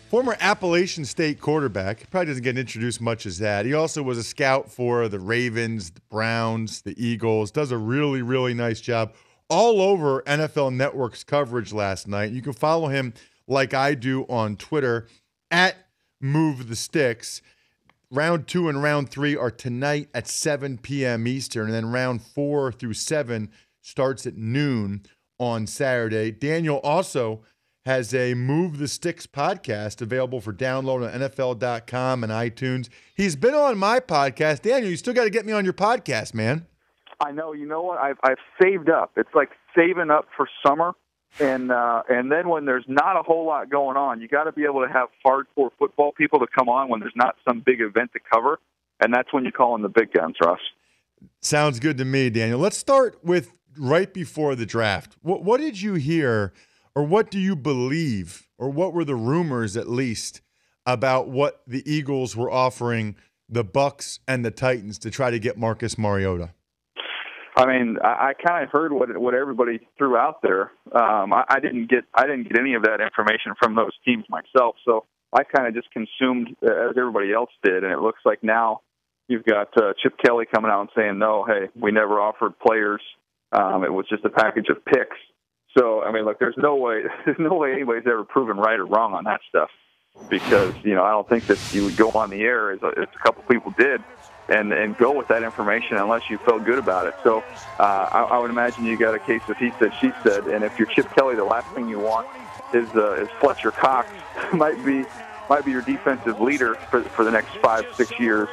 Former Appalachian State quarterback. Probably doesn't get introduced much as that. He also was a scout for the Ravens, the Browns, the Eagles. Does a really, really nice job all over NFL Network's coverage last night. You can follow him like I do on Twitter at Move the Sticks. Round 2 and round 3 are tonight at 7 p.m. Eastern, and then round 4 through 7 starts at noon on Saturday. Daniel also has a Move the Sticks podcast available for download on NFL.com and iTunes. He's been on my podcast. Daniel, you still got to get me on your podcast, man. I know. You know what? I've saved up. It's like saving up for summer, and then when there's not a whole lot going on, you got to be able to have hardcore football people to come on when there's not some big event to cover, and that's when you call in the big guns, Russ. Sounds good to me, Daniel. Let's start with right before the draft. What did you hear? Or what do you believe, or what were the rumors at least, about what the Eagles were offering the Bucs and the Titans to try to get Marcus Mariota? I mean, I kind of heard what everybody threw out there. I didn't get any of that information from those teams myself, so I kind of just consumed as everybody else did. And it looks like now you've got Chip Kelly coming out and saying, "No, hey, we never offered players. It was just a package of picks." So, I mean, look, there's no way anybody's ever proven right or wrong on that stuff, because, I don't think that you would go on the air, as a couple people did, and go with that information unless you felt good about it. So I would imagine you got a case of he said, she said, and if you're Chip Kelly, the last thing you want is Fletcher Cox might be your defensive leader for the next 5-6 years,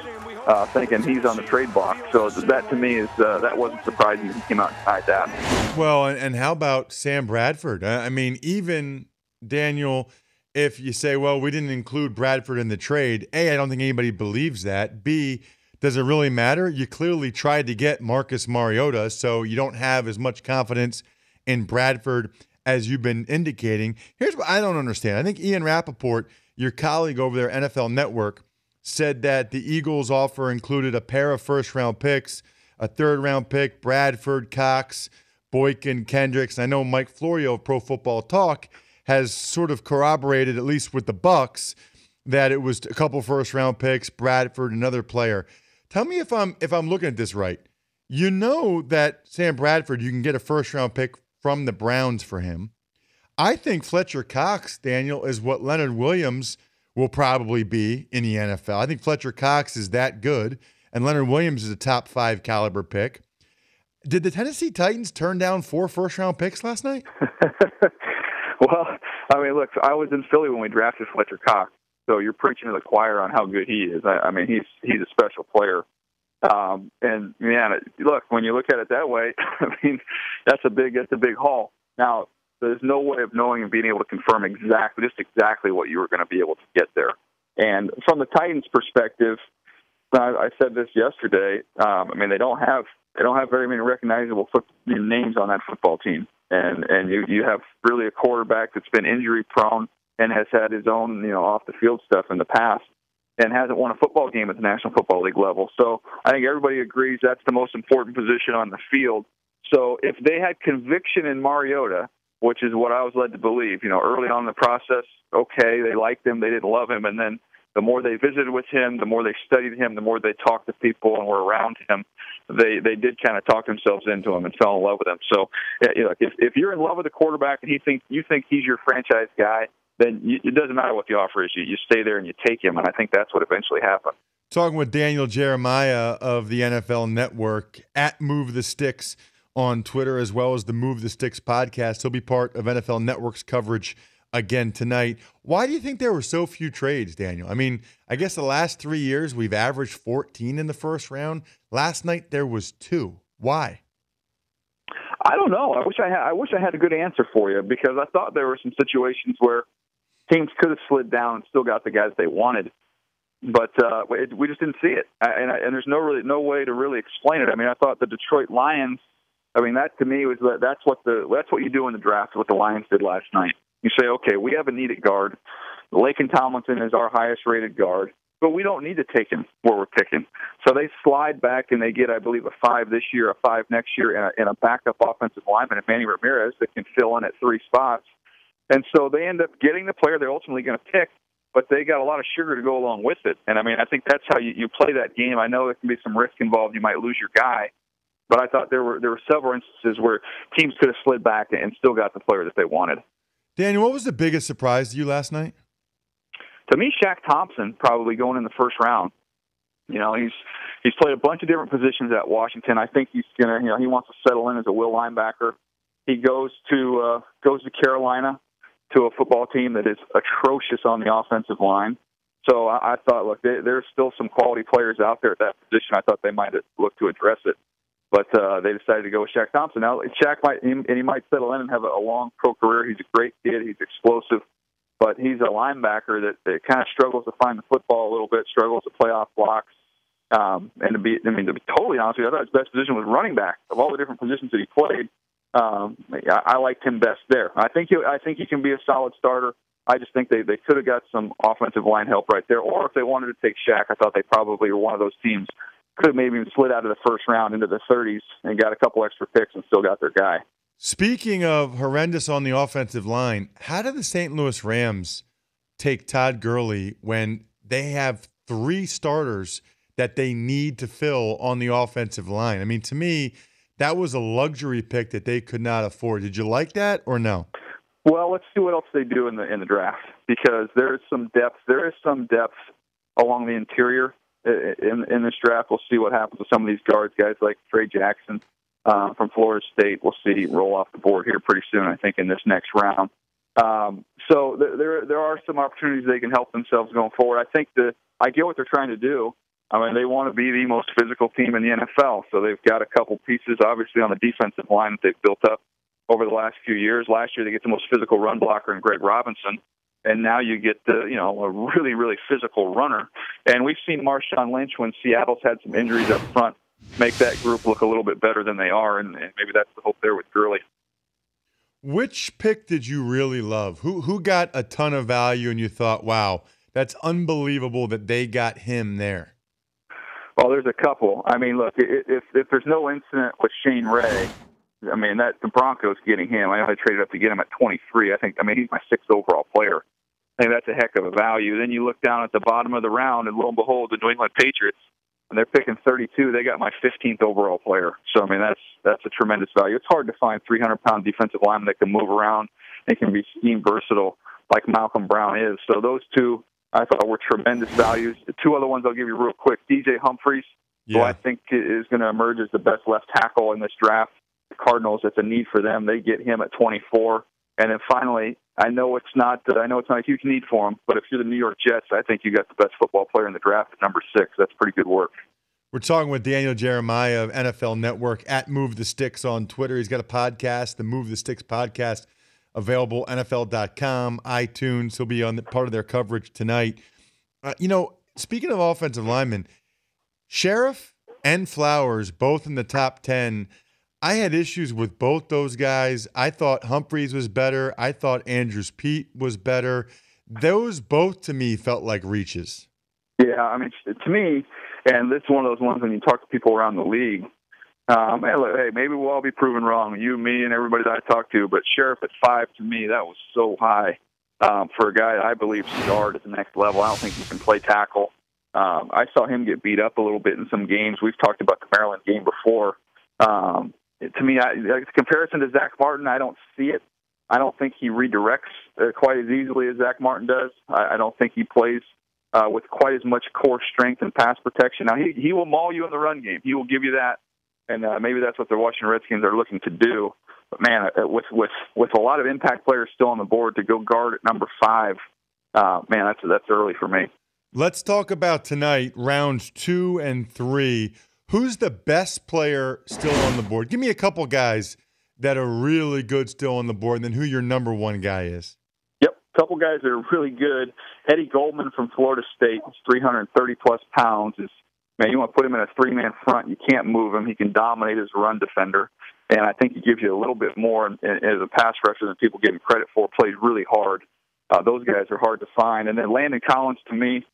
thinking he's on the trade block. So that to me is that wasn't surprising. He came out and denied that. Well, and how about Sam Bradford? I mean, even Daniel, if you say, well, we didn't include Bradford in the trade, A, I don't think anybody believes that. B, does it really matter? You clearly tried to get Marcus Mariota, so you don't have as much confidence in Bradford as you've been indicating. Here's what I don't understand. I think Ian Rappaport, your colleague over there, NFL Network, said that the Eagles' offer included a pair of first-round picks, a third-round pick, Bradford, Cox, Boykin, Kendricks. And I know Mike Florio of Pro Football Talk has sort of corroborated, at least with the Bucs, that it was a couple first-round picks, Bradford, another player. Tell me if I'm looking at this right. You know that Sam Bradford, you can get a first-round pick from the Browns for him. I think Fletcher Cox, Daniel, is what Leonard Williams will probably be in the NFL. I think Fletcher Cox is that good, and Leonard Williams is a top 5 caliber pick. Did the Tennessee Titans turn down 4 first-round picks last night? Well, I mean, look, I was in Philly when we drafted Fletcher Cox, so you're preaching to the choir on how good he is. I mean, he's a special player. And, man, look, when you look at it that way, I mean, that's a big haul. Now, there's no way of knowing and being able to confirm exactly what you were going to be able to get there. And from the Titans' perspective, I said this yesterday. I mean, they don't have very many recognizable names on that football team, and you have really a quarterback that's been injury prone and has had his own off the field stuff in the past, and hasn't won a football game at the National Football League level. So I think everybody agrees that's the most important position on the field. So if they had conviction in Mariota, which is what I was led to believe, early on in the process, okay, they liked him, they didn't love him, and then the more they visited with him, the more they studied him, the more they talked to people and were around him, they did kind of talk themselves into him and fell in love with him. So, if you're in love with a quarterback and you think he's your franchise guy, then it doesn't matter what the offer is. You stay there and you take him, and I think that's what eventually happened. Talking with Daniel Jeremiah of the NFL Network at Move the Sticks on Twitter, as well as the Move the Sticks podcast. He'll be part of NFL Network's coverage again tonight. Why do you think there were so few trades, Daniel? I mean, I guess the last 3 years we've averaged 14 in the first round. Last night there was 2. Why? I don't know. I wish I had a good answer for you, because I thought there were some situations where teams could have slid down and still got the guys they wanted, but we just didn't see it. And there's no way to really explain it. I mean, I thought the Detroit Lions. I mean, that to me was that's what you do in the draft. What the Lions did last night. You say, okay, we have a need at guard. Laken Tomlinson is our highest-rated guard, but we don't need to take him where we're picking. So they slide back and they get, I believe, a 5 this year, a 5 next year, and a backup offensive lineman, Manny Ramirez, that can fill in at 3 spots. And so they end up getting the player they're ultimately going to pick, but they got a lot of sugar to go along with it. And, I mean, I think that's how you play that game. I know there can be some risk involved. You might lose your guy. But I thought there were several instances where teams could have slid back and still got the player that they wanted. Daniel, what was the biggest surprise to you last night? To me, Shaq Thompson probably going in the first round. You know, he's played a bunch of different positions at Washington. I think he's gonna, you know, he wants to settle in as a will linebacker. He goes to Carolina, to a football team that is atrocious on the offensive line. So I thought, look, there's still some quality players out there at that position. I thought they might have looked to address it, but they decided to go with Shaq Thompson. Now, Shaq might settle in and have a long pro career. He's a great kid. He's explosive. But he's a linebacker that kind of struggles to find the football a little bit, struggles to play off blocks. And to be totally honest with you, I thought his best position was running back. Of all the different positions that he played, I liked him best there. I think he can be a solid starter. I just think they could have got some offensive line help right there. Or if they wanted to take Shaq, I thought they probably were one of those teams. Could have maybe even slid out of the first round into the 30s and got a couple extra picks and still got their guy. Speaking of horrendous on the offensive line, how did the St. Louis Rams take Todd Gurley when they have 3 starters that they need to fill on the offensive line? I mean, to me, that was a luxury pick that they could not afford. Did you like that or no? Well, let's see what else they do in the draft, because there is some depth. There is some depth along the interior in this draft. We'll see what happens with some of these guards, guys like Trey Jackson from Florida State. We'll see roll off the board here pretty soon, I think, in this next round. So there are some opportunities they can help themselves going forward. I think I get what they're trying to do. I mean, they want to be the most physical team in the NFL, so they've got a couple pieces, obviously, on the defensive line that they've built up over the last few years. Last year, they get the most physical run blocker in Greg Robinson, and now you get a really, really physical runner. And we've seen Marshawn Lynch, when Seattle's had some injuries up front, make that group look a little bit better than they are, and maybe that's the hope there with Gurley. Which pick did you really love? Who got a ton of value and you thought, wow, that's unbelievable that they got him there? Well, there's a couple. I mean, look, if there's no incident with Shane Ray, I mean, the Broncos getting him. I know they traded up to get him at 23. I mean, he's my 6th overall player. I think that's a heck of a value. Then you look down at the bottom of the round, and lo and behold, the New England Patriots, and they're picking 32. They got my 15th overall player. So, I mean, that's a tremendous value. It's hard to find 300-pound defensive linemen that can move around and can be scheme versatile like Malcolm Brown is. So those two, I thought, were tremendous values. The 2 other ones I'll give you real quick. DJ Humphries, who I think is going to emerge as the best left tackle in this draft. The Cardinals, it's a need for them. They get him at 24. And then finally, I know it's not a huge need for him, but if you're the New York Jets, I think you got the best football player in the draft at number 6. That's pretty good work. We're talking with Daniel Jeremiah of NFL Network at Move the Sticks on Twitter. He's got a podcast, the Move the Sticks podcast, available NFL.com, iTunes. He'll be on part of their coverage tonight. Speaking of offensive linemen, Sheriff and Flowers, both in the top 10. I had issues with both those guys. I thought Humphries was better. I thought Andrews Pete was better. Those both, to me, felt like reaches. Yeah, I mean, to me, and this is one of those ones when you talk to people around the league, hey, maybe we'll all be proven wrong, you, me, and everybody that I talk to, but Sheriff at 5, to me, that was so high for a guy that I believe starred at the next level. I don't think he can play tackle. I saw him get beat up a little bit in some games. We've talked about the Maryland game before. To me, the comparison to Zach Martin, I don't see it. I don't think he redirects quite as easily as Zach Martin does. I don't think he plays with quite as much core strength and pass protection. Now, he will maul you in the run game. He will give you that, and maybe that's what the Washington Redskins are looking to do. But, man, with a lot of impact players still on the board, to go guard at number 5, man, that's early for me. Let's talk about tonight, rounds 2 and 3. Who's the best player still on the board? Give me a couple guys that are really good still on the board, and then who your number 1 guy is. Yep, a couple guys that are really good. Eddie Goldman from Florida State, 330-plus pounds. Man, you want to put him in a 3-man front, you can't move him. He can dominate as a run defender, and I think he gives you a little bit more as a pass rusher than people give him credit for. Plays really hard. Those guys are hard to find. And then Landon Collins, to me,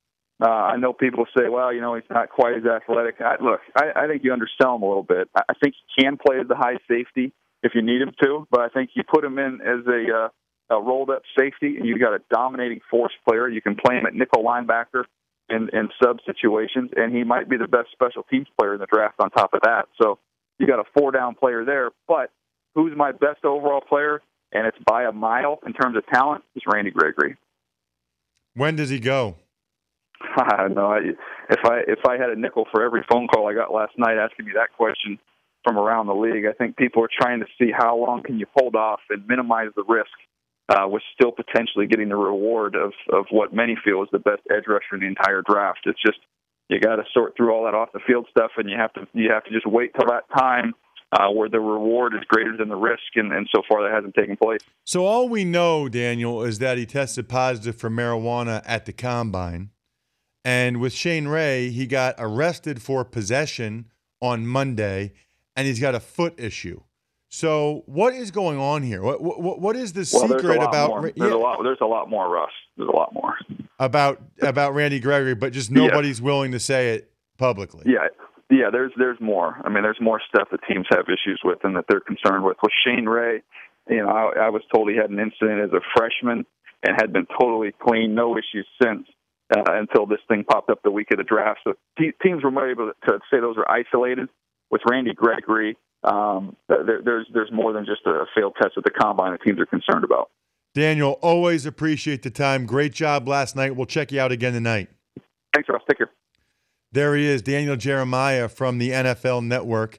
I know people say, well, he's not quite as athletic. I think you undersell him a little bit. I think he can play as a high safety if you need him to, but I think you put him in as a rolled-up safety, and you've got a dominating force player. You can play him at nickel linebacker in sub situations, and he might be the best special teams player in the draft on top of that. So you got a 4-down player there. But who's my best overall player, and it's by a mile in terms of talent, is Randy Gregory. When does he go? I don't know. If I had a nickel for every phone call I got last night asking me that question from around the league, I think people are trying to see how long can you hold off and minimize the risk with still potentially getting the reward of what many feel is the best edge rusher in the entire draft. It's just you got to sort through all that off the field stuff, and you have to just wait till that time where the reward is greater than the risk, and so far that hasn't taken place. So all we know, Daniel, is that he tested positive for marijuana at the Combine. And with Shane Ray, he got arrested for possession on Monday, and he's got a foot issue. So what is going on here? What is the secret about? There's a lot more, Russ. There's a lot more about Randy Gregory, but just nobody's willing to say it publicly. Yeah. There's more. I mean, there's more stuff that teams have issues with and that they're concerned with. With Shane Ray, I was told he had an incident as a freshman and had been totally clean, no issues since. Until this thing popped up the week of the draft. So teams were able to say those are isolated. With Randy Gregory, there's more than just a failed test at the Combine that teams are concerned about. Daniel, always appreciate the time. Great job last night. We'll check you out again tonight. Thanks, Ross. Take care. There he is, Daniel Jeremiah from the NFL Network.